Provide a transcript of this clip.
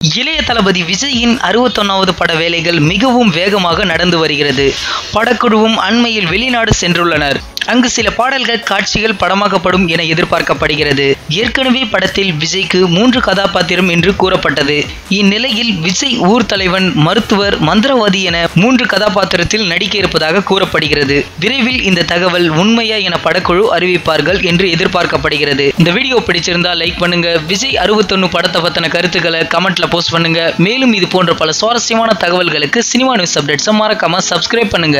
இளைய தளபதி விஜயின் 61வது பட வேலைகள் மிகவும் வேகமாக நடந்து வருகிறது. படக்குழுவும் அண்மையில் வெளிநாடு சென்றுள்ளனர். அங்கு சில பாடல்கள் காட்சிகள் படமாக்கப்படும் என எதிர்பார்க்கப்படுகிறது. ஏற்கனவே படத்தில் விஜய்க்கு 3 கதாபாத்திரம் என்று கூறப்பட்டது. இந்நிலையில் விஜய் ஊர் தலைவன், மருத்துவர், மந்திரவாதி என 3 கதாபாத்திரத்தில் நடிக்க இருப்பதாக கூறப்படுகிறது. விரைவில் இந்த தகவல் உண்மையா என படக்குழு அறிவிப்பார்கள் என்று எதிர்பார்க்கப்படுகிறது. இந்த வீடியோ பிடிச்சிருந்தா லைக் பண்ணுங்க. விஜய் 61 படத்தை பத்தின கருத்துக்களை கமெண்ட்ல போஸ்ட் பண்ணுங்க. மேலும் இது போன்ற பல சுவாரஸ்யமான தகவல்களுக்கு சினிமா நியூஸ் அப்டேட்ஸ் மறக்காம சப்ஸ்கிரைப் பண்ணுங்க.